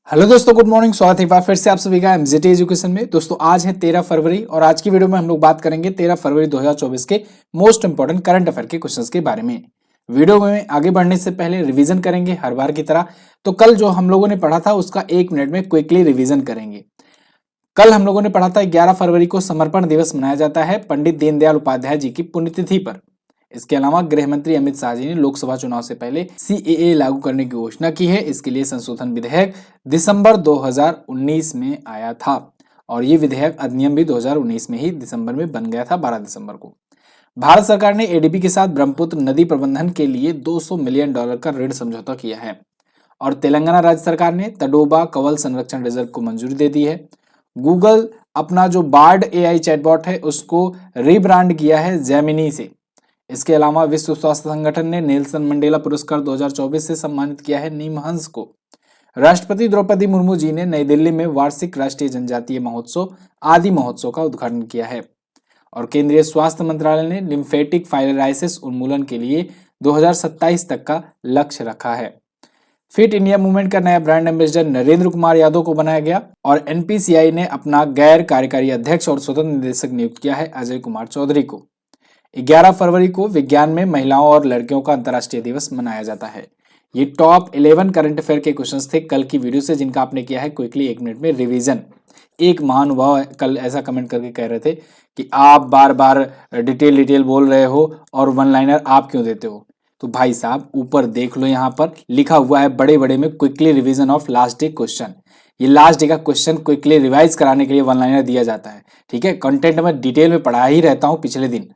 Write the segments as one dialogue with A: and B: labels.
A: Hello दोस्तों, good morning. स्वागत है एक बार फिर से आप सभी का एमजेटी एजुकेशन में। दोस्तों आज है 13 फरवरी और आज की वीडियो में हम लोग बात करेंगे 13 फरवरी 2024 के मोस्ट इंपोर्टेंट करंट अफेयर के क्वेश्चंस के बारे में। वीडियो में आगे बढ़ने से पहले रिवीजन करेंगे हर बार की तरह। तो कल जो हम लोगों ने पढ़ा था उसका 1 मिनट में क्विकली रिवीजन करेंगे। कल हम लोगों ने पढ़ा था 11 फरवरी को समर्पण दिवस मनाया जाता है पंडित दीनदयाल उपाध्याय जी की पुण्यतिथि पर। इसके अलावा गृह मंत्री अमित शाह जी ने लोकसभा चुनाव से पहले सीएए लागू करने की घोषणा की है। इसके लिए संशोधन विधेयक दिसंबर 2019 में आया था और ये विधेयक अधिनियम भी 2019 में ही दिसंबर में बन गया था, 12 दिसंबर को। भारत सरकार ने एडीबी के साथ ब्रह्मपुत्र नदी प्रबंधन के लिए $200 मिलियन का ऋण समझौता किया है और तेलंगाना राज्य सरकार ने तडोबा कवल संरक्षण रिजर्व को मंजूरी दे दी है। गूगल अपना जो बार्ड एआई चैटबॉट है उसको रीब्रांड किया है जेमिनी से। इसके अलावा विश्व स्वास्थ्य संगठन ने नेल्सन मंडेला पुरस्कार 2024 से सम्मानित किया है नीमहंस को। राष्ट्रपति द्रौपदी मुर्मू जी ने नई दिल्ली में वार्षिक राष्ट्रीय जनजातीय महोत्सव आदि महोत्सव का उद्घाटन किया है और केंद्रीय स्वास्थ्य मंत्रालय ने लिम्फेटिक फाइलराइसिस उन्मूलन के लिए 2027 तक का लक्ष्य रखा है। फिट इंडिया मूवमेंट का नया ब्रांड एम्बेसडर नरेंद्र कुमार यादव को बनाया गया और एनपीसीआई ने अपना गैर कार्यकारी अध्यक्ष और स्वतंत्र निदेशक नियुक्त किया है अजय कुमार चौधरी को। 11 फरवरी को विज्ञान में महिलाओं और लड़कियों का अंतर्राष्ट्रीय दिवस मनाया जाता है। ये टॉप 11 करंट अफेयर के क्वेश्चंस थे कल की वीडियो से, जिनका आपने किया है क्विकली 1 मिनट में रिवीजन। एक महानुभाव कल ऐसा कमेंट करके कह रहे थे कि आप बार बार डिटेल बोल रहे हो और वन लाइनर आप क्यों देते हो। तो भाई साहब ऊपर देख लो, यहाँ पर लिखा हुआ है बड़े बड़े में quickly revision of last day question. ये लास्ट डे का क्वेश्चन क्विकली रिवाइज कराने के लिए वन लाइनर दिया जाता है। ठीक है, कंटेंट में डिटेल में पढ़ा ही रहता हूँ पिछले दिन,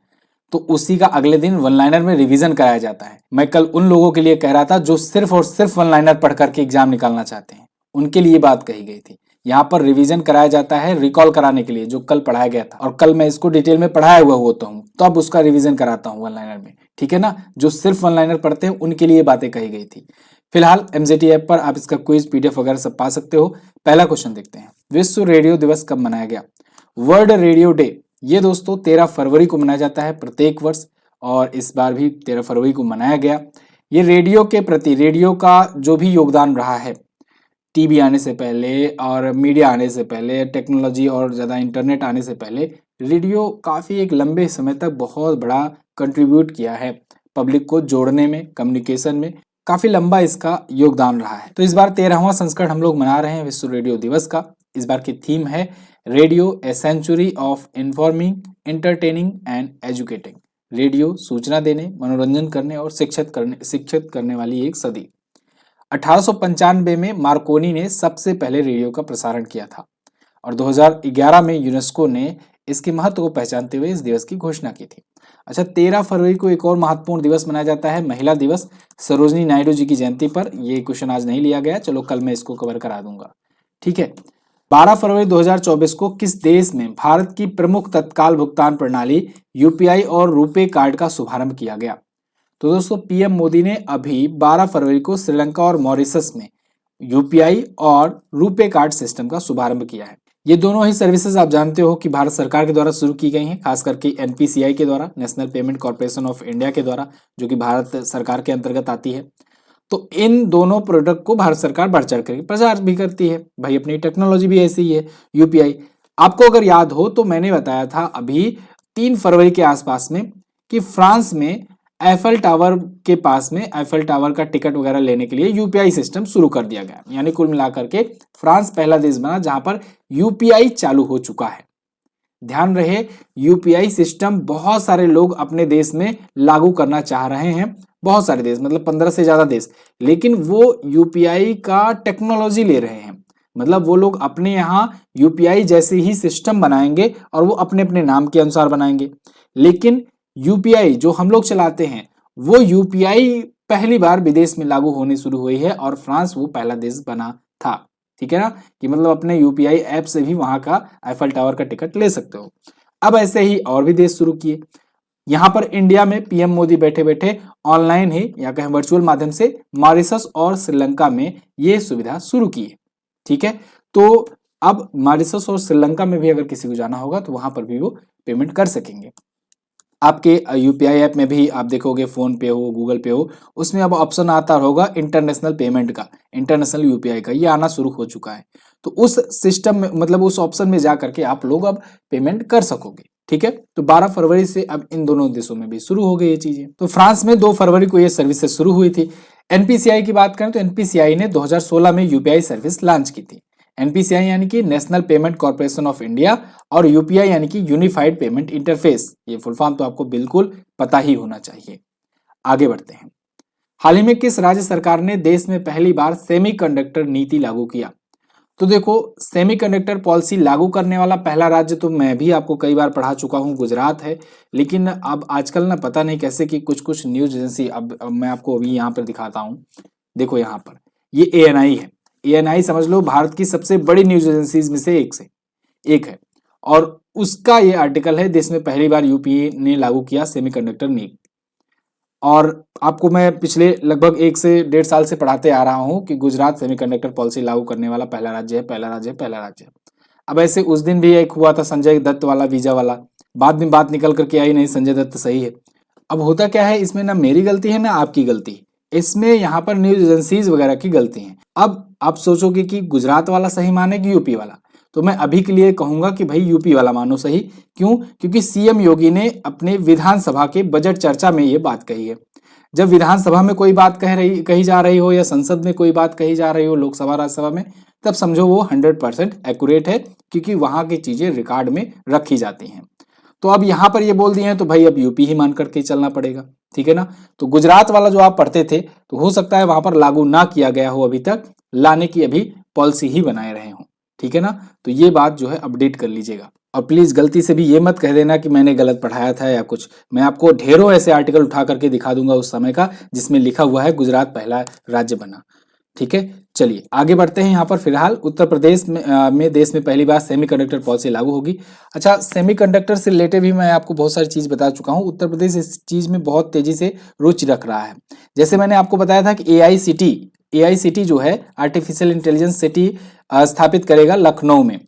A: तो उसी का अगले दिन वन लाइनर में रिवीजन कराया जाता है। मैं कल उन लोगों के लिए कह रहा था जो सिर्फ और सिर्फ वन लाइनर पढ़ करके एग्जाम निकालना चाहते हैं, उनके लिए बात कही गई थी। यहाँ पर रिवीजन कराया जाता है रिकॉल कराने के लिए जो कल पढ़ाया गया था, और कल मैं इसको डिटेल में पढ़ाया हुआ होता हूँ तो अब उसका रिवीजन कराता हूँ वन लाइनर में। ठीक है ना, जो सिर्फ वन लाइनर पढ़ते हैं उनके लिए बातें कही गई थी। फिलहाल एमजेटी ऐप पर आप इसका क्विज पीडीएफ वगैरह सब पा सकते हो। पहला क्वेश्चन देखते हैं, विश्व रेडियो दिवस कब मनाया गया? वर्ल्ड रेडियो डे ये दोस्तों 13 फरवरी को मनाया जाता है प्रत्येक वर्ष, और इस बार भी 13 फरवरी को मनाया गया। ये रेडियो के प्रति, रेडियो का जो भी योगदान रहा है टीवी आने से पहले और मीडिया आने से पहले, टेक्नोलॉजी और ज़्यादा इंटरनेट आने से पहले, रेडियो काफ़ी एक लंबे समय तक बहुत बड़ा कंट्रीब्यूट किया है पब्लिक को जोड़ने में, कम्युनिकेशन में। काफ़ी लंबा इसका योगदान रहा है। तो इस बार 13वां संस्करण हम लोग मना रहे हैं विश्व रेडियो दिवस का। इस बार की थीम है radio a century of informing, entertaining and educating. Radio सूचना देने, मनोरंजन करने और शिक्षित करने वाली एक सदी। 1895 में मार्कोनी ने सबसे पहले रेडियो का प्रसारण किया था और 2011 में यूनेस्को ने इसके महत्व को पहचानते हुए इस दिवस की घोषणा की थी। अच्छा, 13 फरवरी को एक और महत्वपूर्ण दिवस मनाया जाता है, महिला दिवस, सरोजनी नायडू जी की जयंती पर। ये क्वेश्चन आज नहीं लिया गया, चलो कल मैं इसको कवर करा दूंगा। ठीक है, 12 फरवरी 2024 को किस देश में भारत की प्रमुख तत्काल भुगतान प्रणाली यूपीआई और रुपे कार्ड का शुभारंभ किया गया? तो दोस्तों पीएम मोदी ने अभी 12 फरवरी को श्रीलंका और मॉरिशस में यूपीआई और रुपे कार्ड सिस्टम का शुभारंभ किया है। ये दोनों ही सर्विसेज आप जानते हो कि भारत सरकार के द्वारा शुरू की गई हैं, खास करके एनपीसीआई के द्वारा, national payment corporation of India के द्वारा, जो कि भारत सरकार के अंतर्गत आती है। तो इन दोनों प्रोडक्ट को भारत सरकार बढ़ चढ़ कर प्रचार भी करती है। भाई अपनी टेक्नोलॉजी भी ऐसी ही है यूपीआई। आपको अगर याद हो तो मैंने बताया था अभी 3 फरवरी के आसपास में कि फ्रांस में एफएल टावर के पास में एफएल टावर का टिकट वगैरह लेने के लिए यूपीआई सिस्टम शुरू कर दिया गया। यानी कुल मिलाकर के फ्रांस पहला देश बना जहां पर यूपीआई चालू हो चुका है। ध्यान रहे, यूपीआई सिस्टम बहुत सारे लोग अपने देश में लागू करना चाह रहे हैं, बहुत सारे देश, मतलब 15 से ज्यादा देश, लेकिन वो यूपीआई का टेक्नोलॉजी ले रहे हैं। मतलब वो लोग अपने यहाँ यूपीआई जैसे ही सिस्टम बनाएंगे और वो अपने अपने नाम के अनुसार बनाएंगे। लेकिन यूपीआई जो हम लोग चलाते हैं वो यूपीआई पहली बार विदेश में लागू होनी शुरू हुई है और फ्रांस वो पहला देश बना था। ठीक है ना, कि मतलब अपने यूपीआई ऐप से भी वहां का एफएल टावर का टिकट ले सकते हो। अब ऐसे ही और भी देश शुरू किए। यहां पर इंडिया में पीएम मोदी बैठे बैठे ऑनलाइन ही या कहें वर्चुअल माध्यम से मॉरिशस और श्रीलंका में ये सुविधा शुरू की है। ठीक है, तो अब मॉरिशस और श्रीलंका में भी अगर किसी को जाना होगा तो वहां पर भी वो पेमेंट कर सकेंगे। आपके यूपीआई ऐप में भी आप देखोगे, फोन पे हो, गूगल पे हो, उसमें अब ऑप्शन आता होगा इंटरनेशनल पेमेंट का, इंटरनेशनल यूपीआई का, ये आना शुरू हो चुका है। तो उस सिस्टम में मतलब उस ऑप्शन में जा करके आप लोग अब पेमेंट कर सकोगे। ठीक है, तो 12 फरवरी से अब इन दोनों देशों में भी शुरू हो गई ये चीजें। तो फ्रांस में 2 फरवरी को ये सर्विसेज शुरू हुई थी। एनपीसीआई की बात करें तो एनपीसीआई ने 2016 में यूपीआई सर्विस लॉन्च की थी। एनपीसीआई यानी कि national payment corporation of India, और यूपीआई यानी कि यूनिफाइड पेमेंट इंटरफेस, ये फुल फॉर्म तो आपको बिल्कुल पता ही होना चाहिए। आगे बढ़ते हैं। हाल ही में किस राज्य सरकार ने देश में पहली बार सेमीकंडक्टर नीति लागू किया? तो देखो, सेमीकंडक्टर पॉलिसी लागू करने वाला पहला राज्य तो मैं भी आपको कई बार पढ़ा चुका हूं, गुजरात है। लेकिन अब आजकल ना पता नहीं कैसे कि कुछ कुछ न्यूज एजेंसी, अब मैं आपको अभी यहाँ पर दिखाता हूँ। देखो यहाँ पर ये एएनआई है। एएनआई समझ लो भारत की सबसे बड़ी न्यूज एजेंसीज में से एक है। और उसका ये आर्टिकल है, देश में पहली बार यूपीए ने लागू किया सेमीकंडक्टर नीति। और आपको मैं पिछले लगभग 1 से 1.5 साल से पढ़ाते आ रहा हूं कि गुजरात सेमीकंडक्टर पॉलिसी लागू करने वाला पहला राज्य है, पहला राज्य है, पहला राज्य है। अब ऐसे उस दिन भी एक हुआ था संजय दत्त वाला वीजा वाला, बाद में बात निकल करके आई नहीं संजय दत्त सही है। अब होता क्या है, इसमें ना मेरी गलती है ना आपकी गलती, इसमें यहाँ पर न्यूज एजेंसीज वगैरह की गलती है। अब आप सोचोगे कि गुजरात वाला सही माने कि यूपी वाला, तो मैं अभी के लिए कहूंगा कि भाई यूपी वाला मानो सही। क्यों? क्योंकि सीएम योगी ने अपने विधानसभा के बजट चर्चा में ये बात कही है। जब विधानसभा में कोई बात कही जा रही हो, या संसद में कोई बात कही जा रही हो, लोकसभा राज्यसभा में, तब समझो वो 100% एक्यूरेट है, क्योंकि वहां की चीजें रिकॉर्ड में रखी जाती हैं। तो अब यहाँ पर ये बोल दिए हैं तो भाई अब यूपी ही मान करके चलना पड़ेगा। ठीक है ना? तो गुजरात वाला जो आप पढ़ते थे, तो हो सकता है वहां पर लागू ना किया गया हो अभी तक, लाने की अभी पॉलिसी ही बनाए रहे हो। ठीक है ना? तो ये बात जो है अपडेट कर लीजिएगा। और प्लीज गलती से भी ये मत कह देना कि मैंने गलत पढ़ाया था या कुछ। मैं आपको ढेरों ऐसे आर्टिकल उठा करके दिखा दूंगा उस समय का, जिसमें लिखा हुआ है गुजरात पहला राज्य बना। ठीक है, चलिए आगे बढ़ते हैं। यहाँ पर फिलहाल उत्तर प्रदेश में देश में पहली बार सेमीकंडक्टर पॉलिसी लागू होगी। अच्छा, सेमीकंडक्टर से रिलेटेड भी मैं आपको बहुत सारी चीज बता चुका हूँ। उत्तर प्रदेश इस चीज में बहुत तेजी से रुचि रख रहा है। जैसे मैंने आपको बताया था कि एआईसीटी जो है आर्टिफिशियल इंटेलिजेंस सिटी स्थापित करेगा लखनऊ में।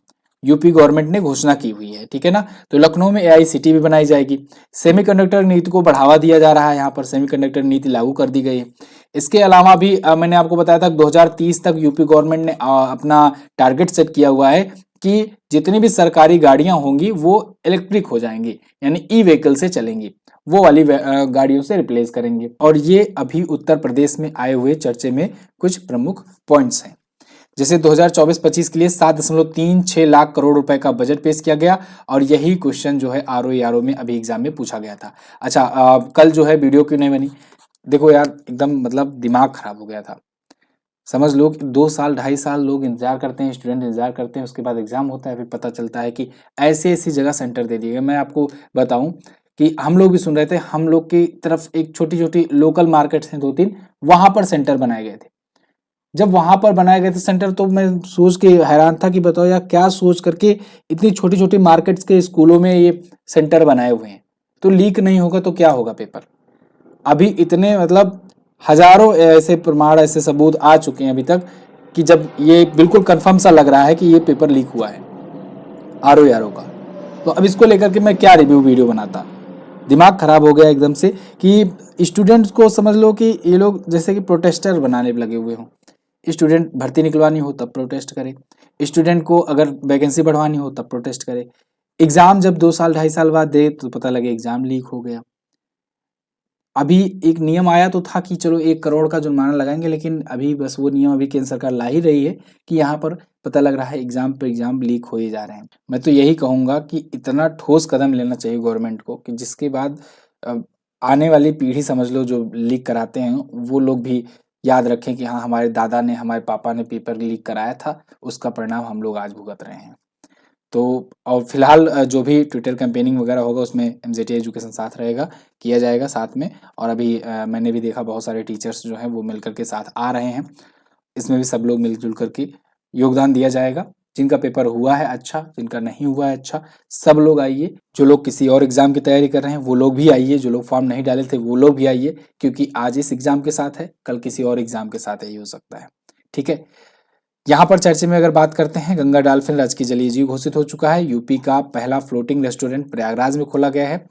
A: यूपी गवर्नमेंट ने घोषणा की हुई है। ठीक है ना? तो लखनऊ में एआईसीटी भी बनाई जाएगी। सेमीकंडक्टर नीति को बढ़ावा दिया जा रहा है, यहाँ पर सेमीकंडक्टर नीति लागू कर दी गई है। इसके अलावा भी मैंने आपको बताया था 2030 तक यूपी गवर्नमेंट ने अपना टारगेट सेट किया हुआ है कि जितनी भी सरकारी गाड़ियां होंगी वो इलेक्ट्रिक हो जाएंगी, यानी ई व्हीकल से चलेंगी, वो वाली गाड़ियों से रिप्लेस करेंगे। और ये अभी उत्तर प्रदेश में आए हुए चर्चे में कुछ प्रमुख पॉइंट्स हैं। जैसे 2024-25 के लिए 7.36 लाख करोड़ रुपए का बजट पेश किया गया, और यही क्वेश्चन जो है आरओ में अभी एग्जाम में पूछा गया था। अच्छा, कल जो है वीडियो क्यों नहीं बनी? देखो यार, एकदम मतलब दिमाग खराब हो गया था। समझ लो कि 2 साल 2.5 साल लोग इंतजार करते हैं, स्टूडेंट इंतजार करते हैं, उसके बाद एग्जाम होता है, फिर पता चलता है कि ऐसी ऐसी जगह सेंटर दे दिए गए। मैं आपको बताऊं कि हम लोग भी सुन रहे थे, हम लोग की तरफ एक छोटी छोटी लोकल मार्केट्स हैं 2-3, वहां पर सेंटर बनाए गए थे। जब वहां पर बनाए गए थे सेंटर, तो मैं सोच के हैरान था कि बताओ यार, क्या सोच करके इतनी छोटी छोटी मार्केट्स के स्कूलों में ये सेंटर बनाए हुए हैं। तो लीक नहीं होगा तो क्या होगा पेपर? अभी इतने मतलब हजारों ऐसे प्रमाण, ऐसे सबूत आ चुके हैं अभी तक, कि जब ये बिल्कुल कंफर्म सा लग रहा है कि ये पेपर लीक हुआ है आरओ का। तो अब इसको लेकर के मैं क्या रिव्यू वीडियो बनाता? दिमाग खराब हो गया एकदम से कि स्टूडेंट्स को समझ लो कि ये लोग जैसे कि प्रोटेस्टर बनाने लगे हुए हों। स्टूडेंट भर्ती निकलवानी हो तब प्रोटेस्ट करे, स्टूडेंट को अगर वैकेंसी बढ़वानी हो तब प्रोटेस्ट करे। एग्जाम जब 2 साल 2.5 साल बाद दे तो पता लगे एग्जाम लीक हो गया। अभी एक नियम आया तो था कि चलो 1 करोड़ का जुर्माना लगाएंगे, लेकिन अभी बस वो नियम अभी केंद्र सरकार ला ही रही है कि यहाँ पर पता लग रहा है एग्जाम पे एग्जाम लीक हो ही जा रहे हैं। मैं तो यही कहूंगा कि इतना ठोस कदम लेना चाहिए गवर्नमेंट को कि जिसके बाद आने वाली पीढ़ी, समझ लो जो लीक कराते हैं, वो लोग भी याद रखें कि हाँ, हमारे दादा ने, हमारे पापा ने पेपर लीक कराया था, उसका परिणाम हम लोग आज भुगत रहे हैं। तो और फिलहाल जो भी ट्विटर कैंपेनिंग वगैरह होगा उसमें एमजेटी एजुकेशन साथ रहेगा, किया जाएगा साथ में। और अभी मैंने भी देखा बहुत सारे टीचर्स जो हैं वो मिलकर के साथ आ रहे हैं। इसमें भी सब लोग मिलजुल करके योगदान दिया जाएगा। जिनका पेपर हुआ है अच्छा, जिनका नहीं हुआ है अच्छा, सब लोग आइए। जो लोग किसी और एग्जाम की तैयारी कर रहे हैं वो लोग भी आइए, जो लोग फॉर्म नहीं डाले थे वो लोग भी आइए, क्योंकि आज इस एग्जाम के साथ है, कल किसी और एग्जाम के साथ यही हो सकता है। ठीक है, यहाँ पर चर्चे में अगर बात करते हैं, गंगा डॉल्फिन राज्य की जलीय जीव घोषित हो चुका है। यूपी का पहला फ्लोटिंग रेस्टोरेंट प्रयागराज में खोला गया है।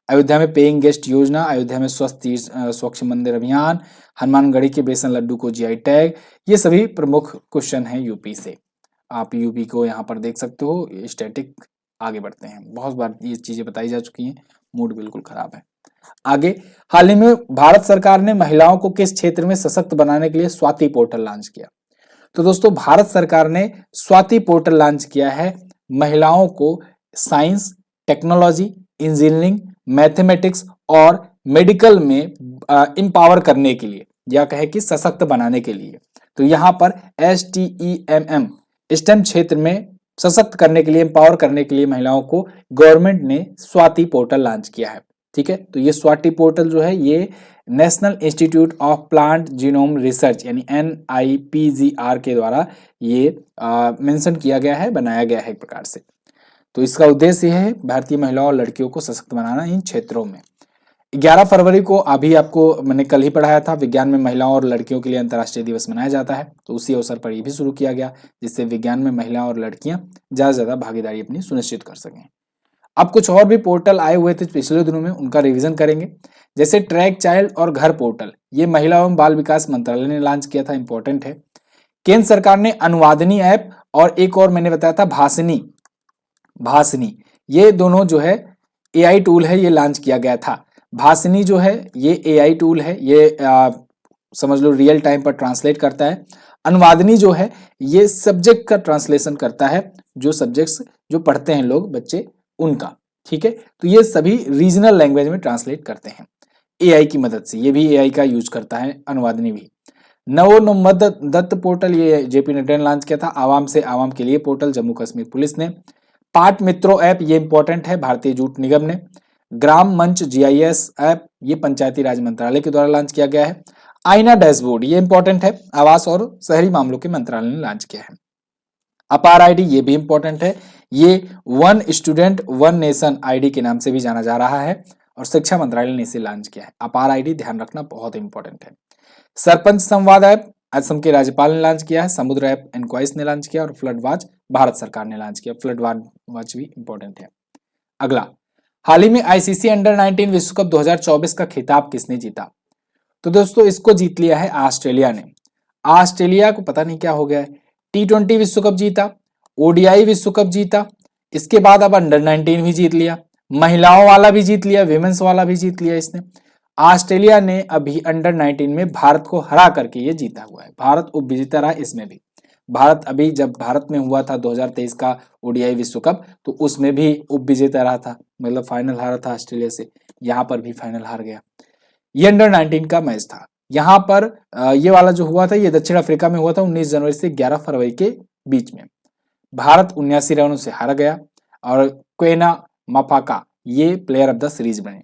A: अयोध्या में पेइंग गेस्ट योजना, अयोध्या में स्वच्छ मंदिर अभियान, हनुमानगढ़ी के बेसन लड्डू को जीआई टैग। ये सभी प्रमुख क्वेश्चन हैं यूपी से। आप यूपी को यहाँ पर देख सकते हो। स्टैटिक आगे बढ़ते हैं, बहुत बार ये चीजें बताई जा चुकी हैं, मूड बिल्कुल खराब है। आगे, हाल ही में भारत सरकार ने महिलाओं को किस क्षेत्र में सशक्त बनाने के लिए स्वाति पोर्टल लॉन्च किया? तो दोस्तों भारत सरकार ने स्वाति पोर्टल लॉन्च किया है महिलाओं को साइंस, टेक्नोलॉजी, इंजीनियरिंग, मैथमेटिक्स और मेडिकल में एम्पावर करने के लिए, या कहे कि सशक्त बनाने के लिए। तो यहाँ पर STEMM स्टेम क्षेत्र में सशक्त करने के लिए, एम्पावर करने के लिए महिलाओं को गवर्नमेंट ने स्वाति पोर्टल लॉन्च किया है। ठीक है, तो ये स्वाति पोर्टल जो है ये national institute of plant genome research यानी NIPGR के द्वारा ये मेंशन किया गया है, बनाया गया है एक प्रकार से। तो इसका उद्देश्य है भारतीय महिलाओं और लड़कियों को सशक्त बनाना इन क्षेत्रों में। 11 फरवरी को अभी आपको मैंने कल ही पढ़ाया था, विज्ञान में महिलाओं और लड़कियों के लिए अंतर्राष्ट्रीय दिवस मनाया जाता है। तो उसी अवसर पर यह भी शुरू किया गया जिससे विज्ञान में महिलाओं और लड़कियां ज्यादा से ज्यादा भागीदारी अपनी सुनिश्चित कर सकें। अब कुछ और भी पोर्टल आए हुए थे पिछले दिनों में, उनका रिवीजन करेंगे। जैसे ट्रैक चाइल्ड और घर पोर्टल, ये महिला एवं बाल विकास मंत्रालय ने लॉन्च किया था, इंपॉर्टेंट है। केंद्र सरकार ने अनुवादनी ऐप और एक और मैंने बताया था भाषिनी, ये दोनों जो है AI टूल है, ये लॉन्च किया गया था। भाषिनी जो है ये AI टूल है, ये समझ लो रियल टाइम पर ट्रांसलेट करता है। अनुवादनी जो है ये सब्जेक्ट का ट्रांसलेशन करता है, जो सब्जेक्ट्स जो पढ़ते हैं लोग बच्चे उनका। ठीक है, तो ये सभी रीजनल लैंग्वेज में ट्रांसलेट करते हैं AI की मदद से। ये भी AI का यूज करता है अनुवादनी भी। नवोन्मेष दत्त पोर्टल ये JP नड्डा ने लॉन्च किया था। आवाम से आवाम के लिए पोर्टल जम्मू कश्मीर पुलिस ने। पाट मित्रों ऐप ये इंपॉर्टेंट है, भारतीय जूट निगम ने। ग्राम मंच GIS ऐप ये पंचायती राज मंत्रालय के द्वारा लॉन्च किया गया है। आईना डैशबोर्ड ये इंपॉर्टेंट है, आवास और शहरी मामलों के मंत्रालय ने लॉन्च किया है। अपार ID ये भी इंपॉर्टेंट है, ये one student one nation ID के नाम से भी जाना जा रहा है और शिक्षा मंत्रालय ने इसे लॉन्च किया है। अपार ID ध्यान रखना बहुत इंपॉर्टेंट है। सरपंच संवाद ऐप असम के राज्यपाल ने लॉन्च किया है। समुद्र ऐप एनक्वाइस ने लॉन्च किया और फ्लड वॉच भारत सरकार ने लॉन्च किया। फ्लड वॉच भी इंपॉर्टेंट है। अगला, हाल ही में ICC अंडर-19 विश्व कप 2024 का खिताब किसने जीता? तो दोस्तों इसको जीत लिया है ऑस्ट्रेलिया ने। ऑस्ट्रेलिया को पता नहीं क्या हो गया है, T20 विश्व कप जीता, ODI विश्व कप जीता, इसके बाद अब अंडर-19 भी जीत लिया, महिलाओं वाला भी जीत लिया, विमेंस वाला भी जीत लिया इसने। ऑस्ट्रेलिया ने अभी अंडर-19 में भारत को हरा करके ये जीता हुआ है। भारत उपविजेता रहा इसमें भी। भारत अभी जब भारत में हुआ था 2023 का ODI विश्व कप, तो उसमें भी उपविजेता रहा था, मतलब फाइनल हारा था ऑस्ट्रेलिया से। यहाँ पर भी फाइनल हार गया। ये अंडर-19 का मैच था। यहाँ पर ये वाला जो हुआ था ये दक्षिण अफ्रीका में हुआ था 19 जनवरी से 11 फरवरी के बीच में। भारत 79 रनों से हार गया और क्वेना मफाका ये प्लेयर ऑफ द सीरीज बने।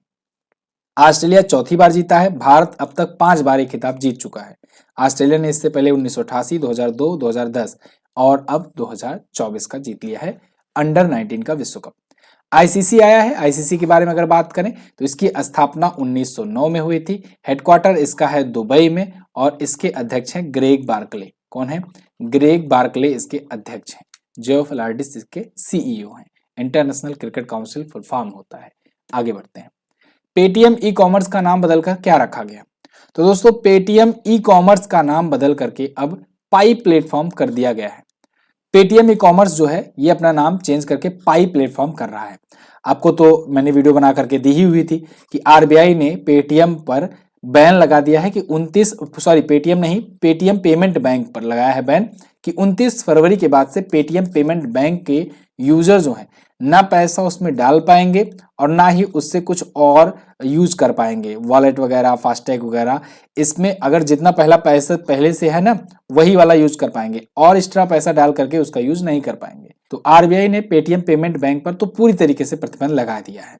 A: ऑस्ट्रेलिया चौथी बार जीता है। भारत अब तक 5 बार ये खिताब जीत चुका है। ऑस्ट्रेलिया ने इससे पहले 1988, 2002, 2010 और अब 2024 का जीत लिया है अंडर-19 का विश्व कप। ICC आया है। ICC के बारे में अगर बात करें तो इसकी स्थापना 1909 में हुई थी। हेडक्वार्टर इसका है दुबई में और इसके अध्यक्ष हैं ग्रेग बार्कले। कौन है? ग्रेग बार्कले इसके अध्यक्ष हैं। जेफ लार्डिस इसके CEO हैं। International cricket council full form होता है। आगे बढ़ते हैं। पेटीएम ई कॉमर्स का नाम बदलकर क्या रखा गया? तो दोस्तों पेटीएम ई कॉमर्स का नाम बदल करके अब पाई प्लेटफॉर्म कर दिया गया है। पेटीएम ई कॉमर्स जो है ये अपना नाम चेंज करके पाई प्लेटफॉर्म कर रहा है। आपको तो मैंने वीडियो बना करके दी ही हुई थी कि RBI ने पेटीएम पर बैन लगा दिया है कि पेटीएम पेमेंट बैंक पर लगाया है बैन कि 29 फरवरी के बाद से पेटीएम पेमेंट बैंक के यूजर जो हैं ना पैसा उसमें डाल पाएंगे और ना ही उससे कुछ और यूज कर पाएंगे, वॉलेट वगैरह, फास्टैग वगैरह। इसमें अगर जितना पैसा पहले से है ना वही वाला यूज कर पाएंगे और एक्स्ट्रा पैसा डाल करके उसका यूज नहीं कर पाएंगे। तो RBI ने पेटीएम पेमेंट बैंक पर तो पूरी तरीके से प्रतिबंध लगा दिया है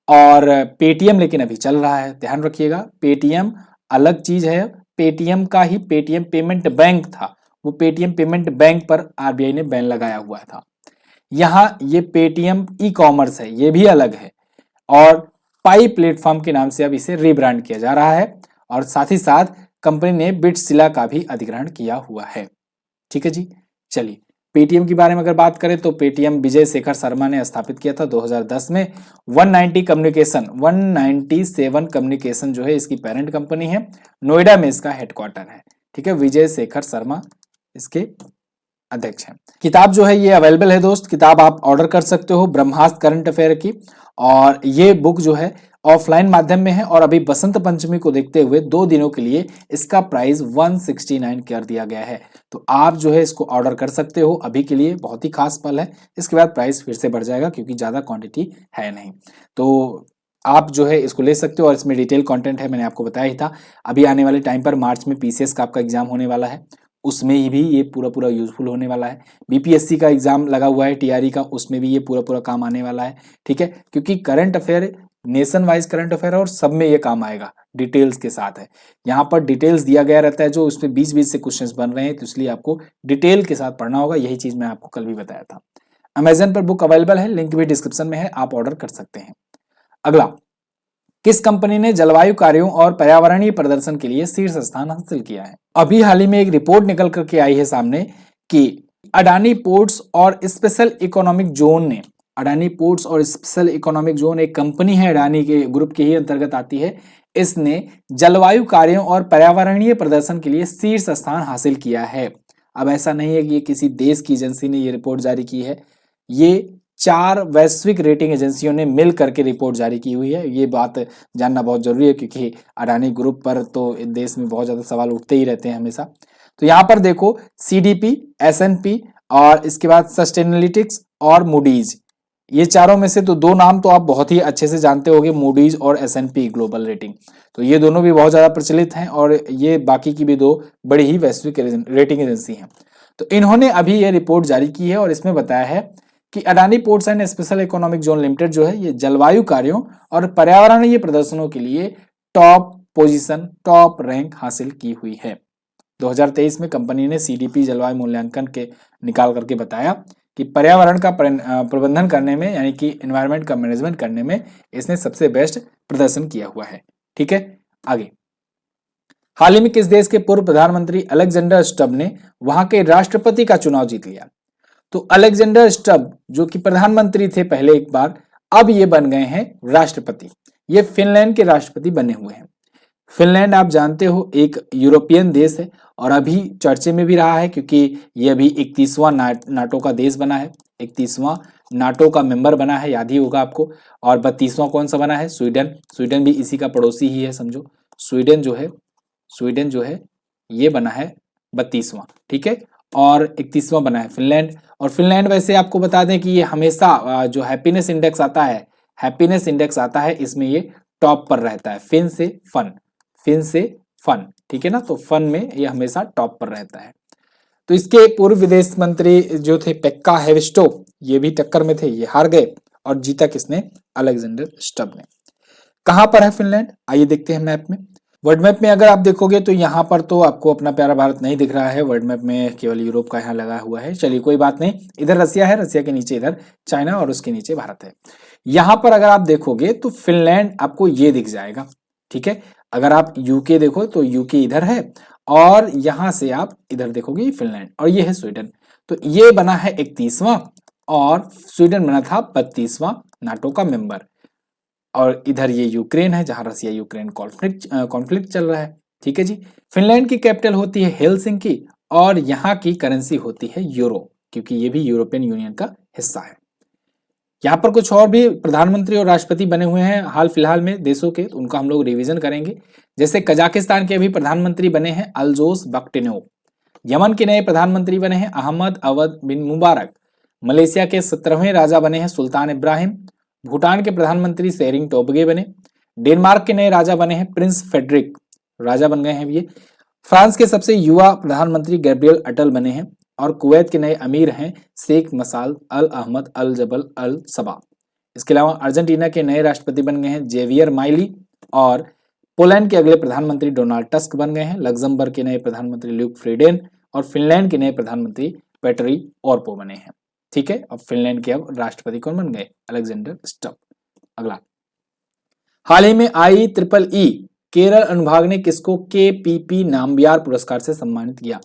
A: और पेटीएम लेकिन अभी चल रहा है। ध्यान रखिएगा, पेटीएम अलग चीज है। पेटीएम का ही पेटीएम पेमेंट बैंक था, वो पेटीएम पेमेंट बैंक पर RBI ने बैन लगाया हुआ था। यहाँ ये पेटीएम ई कॉमर्स है, ये भी अलग है और पाई प्लेटफॉर्म के नाम से अब इसे रीब्रांड किया जा रहा है और साथ ही साथ कंपनी ने बिटसिला का भी अधिग्रहण किया हुआ है। ठीक है जी, चलिए पेटीएम के बारे में अगर बात करें तो पेटीएम विजय शेखर शर्मा ने स्थापित किया था 2010 में। 197 कम्युनिकेशन जो है इसकी पेरेंट कंपनी है, नोएडा में इसका हेडक्वार्टर है। ठीक है, विजय शेखर शर्मा इसके अध्यक्ष हैं। किताब जो है ये अवेलेबल है दोस्त, किताब आप ऑर्डर कर सकते हो ब्रह्मास्त्र करंट अफेयर की, और ये बुक जो है ऑफलाइन माध्यम में है, और अभी बसंत पंचमी को देखते हुए 2 दिनों के लिए इसका प्राइस 169 कर दिया गया है। तो आप जो है इसको ऑर्डर कर सकते हो, अभी के लिए बहुत ही खास पल है, इसके बाद प्राइस फिर से बढ़ जाएगा क्योंकि ज्यादा क्वांटिटी है नहीं। तो आप जो है इसको ले सकते हो, और इसमें डिटेल कंटेंट है, मैंने आपको बताया ही था। अभी आने वाले टाइम पर मार्च में पीसीएस का आपका एग्जाम होने वाला है, उसमें भी ये पूरा यूजफुल होने वाला है। बीपीएससी का एग्जाम लगा हुआ है टीआरई का, उसमें भी ये पूरा काम आने वाला है। ठीक है, क्योंकि current affair nation wise current affair और सब में ये काम आएगा, डिटेल्स के साथ है। यहाँ पर डिटेल्स दिया गया रहता है, जो उसमें 20-20 से क्वेश्चंस बन रहे हैं, तो इसलिए आपको डिटेल के साथ पढ़ना होगा। यही चीज मैं आपको कल भी बताया था। अमेजन पर बुक अवेलेबल है, लिंक भी डिस्क्रिप्शन में है, आप ऑर्डर कर सकते हैं। अगला, किस कंपनी ने जलवायु कार्यों और पर्यावरणीय प्रदर्शन के लिए शीर्ष स्थान हासिल किया है? अभी हाल ही में एक रिपोर्ट निकल करके आई है सामने कि अडानी पोर्ट्स और स्पेशल इकोनॉमिक जोन ने, अडानी पोर्ट्स और स्पेशल इकोनॉमिक जोन एक कंपनी है, अडानी के ग्रुप के ही अंतर्गत आती है, इसने जलवायु कार्यों और पर्यावरणीय प्रदर्शन के लिए शीर्ष स्थान हासिल किया है। अब ऐसा नहीं है कि ये किसी देश की एजेंसी ने ये रिपोर्ट जारी की है, ये 4 वैश्विक रेटिंग एजेंसियों ने मिल करके रिपोर्ट जारी की हुई है। ये बात जानना बहुत जरूरी है, क्योंकि अडानी ग्रुप पर तो देश में बहुत ज्यादा सवाल उठते ही रहते हैं हमेशा। तो यहाँ पर देखो, सीडीपी, एसएनपी और इसके बाद सस्टेनालिटिक्स और मूडीज, ये चारों में से तो 2 नाम तो आप बहुत ही अच्छे से जानते होंगे, मूडीज और एसएनपी ग्लोबल रेटिंग। तो ये दोनों भी बहुत ज्यादा प्रचलित हैं, और ये बाकी की भी 2 बड़ी ही वैश्विक रेटिंग एजेंसी हैं। तो इन्होंने अभी ये रिपोर्ट जारी की है, और इसमें बताया है कि Adani ports and special economic zone limited जो है ये जलवायु कार्यों और पर्यावरणीय प्रदर्शनों के लिए टॉप पोजीशन, टॉप रैंक हासिल की हुई है। 2023 में कंपनी ने सीडीपी जलवायु मूल्यांकन के निकाल करके बताया कि पर्यावरण का प्रबंधन करने में, यानी कि एनवायरनमेंट का मैनेजमेंट करने में इसने सबसे बेस्ट प्रदर्शन किया हुआ है। ठीक है, आगे, हाल ही में किस देश के पूर्व प्रधानमंत्री अलेक्जेंडर स्टब ने वहां के राष्ट्रपति का चुनाव जीत लिया? तो अलेक्जेंडर स्टब जो कि प्रधानमंत्री थे पहले एक बार, अब ये बन गए हैं राष्ट्रपति। ये फिनलैंड के राष्ट्रपति बने हुए हैं। फिनलैंड आप जानते हो एक यूरोपियन देश है, और अभी चर्चे में भी रहा है, क्योंकि ये अभी 31वां नाटो का देश बना है, 31वां नाटो का मेंबर बना है, याद ही होगा आपको। और 32वां कौन सा बना है? स्वीडन। स्वीडन भी इसी का पड़ोसी ही है, समझो। स्वीडन जो है ये बना है 32वां। ठीक है, और 31वां बना है फिनलैंड। और फिनलैंड वैसे आपको बता दें कि ये हमेशा जो हैप्पीनेस इंडेक्स आता है, इसमें ये टॉप पर रहता है। फिन से फन, ठीक है ना, तो फन में ये हमेशा टॉप पर रहता है। तो इसके पूर्व विदेश मंत्री जो थे पेक्का हेविस्टो, ये भी टक्कर में थे, ये हार गए, और जीता किसने? अलेक्जेंडर स्टब ने। कहां पर है फिनलैंड? आइए देखते हैं मैप में। वर्ल्ड मैप में अगर आप देखोगे तो यहाँ पर तो आपको अपना प्यारा भारत नहीं दिख रहा है, वर्ल्ड मैप में केवल यूरोप का यहाँ लगा हुआ है। चलिए कोई बात नहीं, इधर रसिया है, रसिया के नीचे इधर चाइना, और उसके नीचे भारत है। यहाँ पर अगर आप देखोगे तो फिनलैंड आपको ये दिख जाएगा। ठीक है, अगर आप यूके देखो तो यूके इधर है, और यहां से आप इधर देखोगे फिनलैंड, और ये है स्वीडन। तो ये बना है 31वां, और स्वीडन बना था 32वां नाटो का मेंबर। और इधर ये यूक्रेन है, जहां रसिया यूक्रेन कॉन्फ्लिक्ट चल रहा है। ठीक है जी। फिनलैंड की कैपिटल होती है हेलसिंकी, और यहाँ की करेंसी होती है यूरो, क्योंकि ये भी यूरोपियन यूनियन का हिस्सा है। यहाँ पर कुछ और भी प्रधानमंत्री और राष्ट्रपति बने हुए हैं हाल फिलहाल में देशों के, तो उनका हम लोग रिवीजन करेंगे। जैसे कजाकिस्तान के अभी प्रधानमंत्री बने हैं अल्जोस बक्टिनोव। यमन के नए प्रधानमंत्री बने हैं अहमद अवद बिन मुबारक। मलेशिया के 17वें राजा बने हैं सुल्तान इब्राहिम। भूटान के प्रधानमंत्री सेरिंग टोबगे बने। डेनमार्क के नए राजा बने हैं प्रिंस फेडरिक, राजा बन गए हैं ये। फ्रांस के सबसे युवा प्रधानमंत्री गैब्रियल अटल बने हैं। और कुवैत के नए अमीर हैं शेख मसाल अल अहमद अल जबल अल सबा। इसके अलावा अर्जेंटीना के नए राष्ट्रपति बन गए हैं जेवियर माइली। और पोलैंड के अगले प्रधानमंत्री डोनाल्ड टस्क बन गए हैं। लग्जमबर्ग के नए प्रधानमंत्री ल्यूक फ्रीडेन। और फिनलैंड के नए प्रधानमंत्री पेटरी ऑर्पो बने हैं। ठीक है, अब फिनलैंड के अब राष्ट्रपति कौन बन गए? Alexander Stubb. अगला, हाल ही में IEEE केरल अनुभाग ने किसको KPP नाम्बियार पुरस्कार से सम्मानित किया?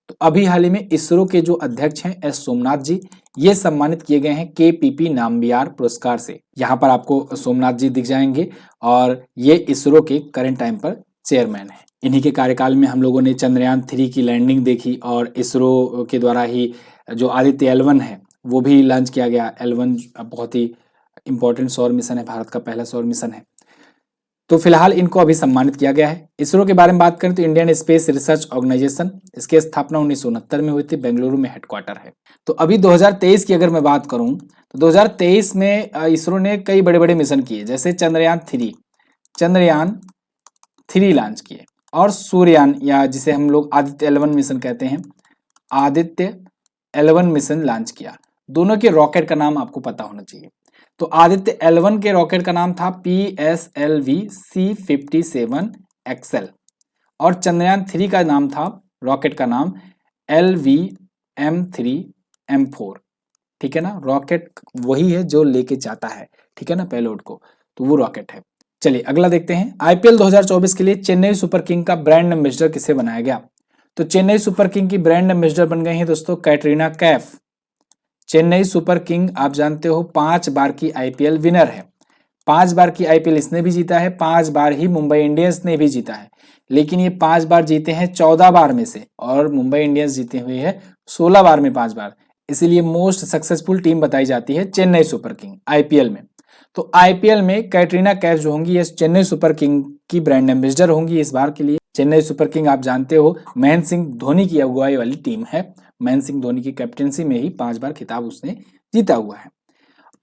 A: तो अभी हाल ही में इसरो के जो अध्यक्ष हैं एस सोमनाथ जी, ये सम्मानित किए गए हैं केपीपी नाम्बियार पुरस्कार से। यहाँ पर आपको सोमनाथ जी दिख जाएंगे और ये इसरो के करंट टाइम पर चेयरमैन है। इन्हीं के कार्यकाल में हम लोगों ने चंद्रयान 3 की लैंडिंग देखी और इसरो के द्वारा ही जो आदित्य L1 है वो भी लॉन्च किया गया। L1 बहुत ही इंपॉर्टेंट सौर मिशन है, भारत का पहला सौर मिशन है। तो फिलहाल इनको अभी सम्मानित किया गया है। इसरो के बारे में बात करें तो इंडियन स्पेस रिसर्च ऑर्गेनाइजेशन, इसकी स्थापना 1969 में हुई थी, बेंगलुरु में हेडक्वार्टर है। तो अभी 2023 की अगर मैं बात करूं तो 2023 में इसरो ने कई बड़े बड़े मिशन किए, जैसे चंद्रयान 3 लॉन्च किए और सूर्ययान या जिसे हम लोग आदित्य L1 मिशन कहते हैं, आदित्य L1 मिशन लॉन्च किया। दोनों के रॉकेट का नाम आपको पता होना चाहिए। तो आदित्य L1 के रॉकेट का नाम था PSLV C57XL और चंद्रयान 3 का नाम था, रॉकेट का नाम LVM3M4। ठीक है ना, रॉकेट वही है जो लेके जाता है, ठीक है ना, पेलोड को, तो वो रॉकेट है। चलिए अगला देखते हैं। IPL 2024 के लिए चेन्नई सुपर किंग का ब्रांड एम्बेसडर किसे बनाया गया? तो चेन्नई सुपर किंग की ब्रांड एम्बेसडर बन गए हैं दोस्तों कैटरीना कैफ। चेन्नई सुपर किंग आप जानते हो 5 बार की IPL विनर है। 5 बार की IPL इसने भी जीता है, 5 बार ही मुंबई इंडियंस ने भी जीता है, लेकिन ये 5 बार जीते हैं 14 बार में से और मुंबई इंडियंस जीते हुए है 16 बार में 5 बार। इसीलिए मोस्ट सक्सेसफुल टीम बताई जाती है चेन्नई सुपर किंग IPL में। तो IPL में कैटरीना कैफ जो होंगी ये चेन्नई सुपर किंग की ब्रांड एम्बेसडर होंगी इस बार के लिए। चेन्नई सुपर किंग आप जानते हो महेंद्र सिंह धोनी की अगुवाई वाली टीम है। महेंद्र सिंह धोनी की कैप्टेंसी में ही 5 बार खिताब उसने जीता हुआ है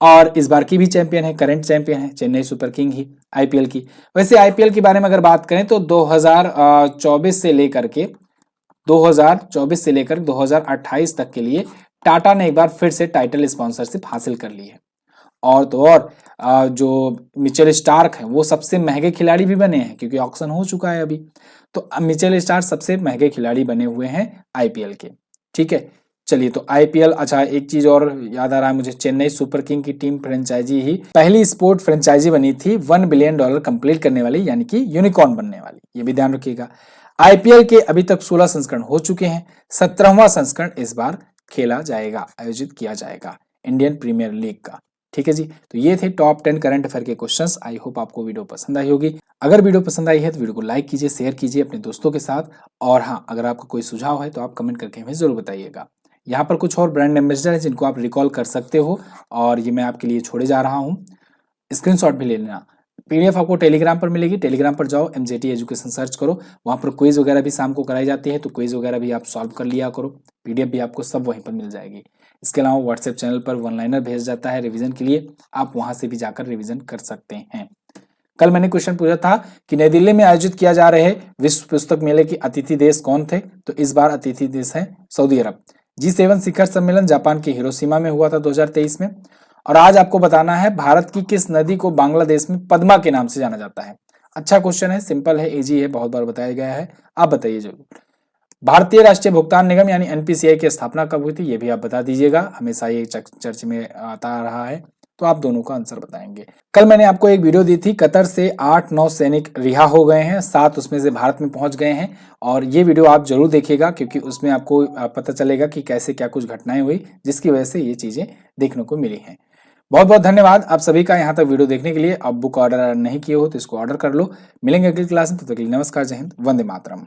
A: और इस बार की भी चैंपियन है, करंट चैंपियन है चेन्नई सुपर किंग ही IPL की। वैसे IPL के बारे में अगर बात करें तो 2024 से लेकर 2028 तक के लिए टाटा ने एक बार फिर से टाइटल स्पॉन्सरशिप हासिल कर ली है। और तो और जो मिचेल स्टार्क हैं वो सबसे महंगे खिलाड़ी भी बने हैं क्योंकि ऑक्शन हो चुका है अभी। तो मिचेल स्टार्क सबसे महंगे खिलाड़ी बने हुए हैं IPL के। ठीक है, चलिए तो IPL, अच्छा एक चीज और याद आ रहा है मुझे, चेन्नई सुपर किंग की टीम फ्रेंचाइजी ही पहली स्पोर्ट फ्रेंचाइजी बनी थी $1 बिलियन कंप्लीट करने वाली, यानी कि यूनिकॉर्न बनने वाली, ये भी ध्यान रखिएगा। IPL के अभी तक 16 संस्करण हो चुके हैं, 17वां संस्करण इस बार खेला जाएगा, आयोजित किया जाएगा इंडियन प्रीमियर लीग का। ठीक है जी, तो ये थे टॉप 10 करंट अफेयर के क्वेश्चंस। आई होप आपको वीडियो पसंद आई होगी। अगर वीडियो पसंद आई है तो वीडियो को लाइक कीजिए, शेयर कीजिए अपने दोस्तों के साथ, और हाँ अगर आपका कोई सुझाव है तो आप कमेंट करके हमें जरूर बताइएगा। यहाँ पर कुछ और ब्रांड एम्बेसडर हैं जिनको आप रिकॉल कर सकते हो और ये मैं आपके लिए छोड़े जा रहा हूँ, स्क्रीनशॉट भी ले लेना। PDF आपको टेलीग्राम पर मिलेगी, टेलीग्राम पर जाओ, MJT एजुकेशन सर्च करो, वहाँ पर क्विज वगैरह भी शाम को कराई जाती है, तो क्विज वगैरह भी आप सॉल्व कर लिया करो। PDF भी आपको सब वहीं पर मिल जाएगी। इसके अलावा व्हाट्सएप चैनल पर वन लाइनर भेज जाता है रिवीजन के लिए, आप वहां से भी जाकर रिवीजन कर सकते हैं। कल मैंने क्वेश्चन पूछा था कि नई दिल्ली में आयोजित किया जा रहे विश्व पुस्तक मेले के अतिथि देश कौन थे? तो इस बार अतिथि देश है सऊदी अरब। G7 शिखर सम्मेलन जापान के हिरोशिमा में हुआ था 2023 में। और आज आपको बताना है भारत की किस नदी को बांग्लादेश में पद्मा के नाम से जाना जाता है? अच्छा क्वेश्चन है, सिंपल है, इजी है, बहुत बार बताया गया है, आप बताइए जरूर। भारतीय राष्ट्रीय भुगतान निगम यानी NPCI की स्थापना कब हुई थी? ये भी आप बता दीजिएगा, हमेशा ये चर्चा में आता आ रहा है, तो आप दोनों का आंसर बताएंगे। कल मैंने आपको एक वीडियो दी थी, कतर से 8-9 सैनिक रिहा हो गए हैं, 7 उसमें से भारत में पहुंच गए हैं, और ये वीडियो आप जरूर देखिएगा क्योंकि उसमें आपको पता चलेगा कि कैसे क्या कुछ घटनाएं हुई जिसकी वजह से ये चीजें देखने को मिली हैं। बहुत बहुत धन्यवाद आप सभी का यहाँ तक वीडियो देखने के लिए। अब बुक ऑर्डर नहीं किए हो तो इसको ऑर्डर कर लो। मिलेंगे अगली क्लास में, तब तक के लिए नमस्कार, जय हिंद, वंदे मातरम।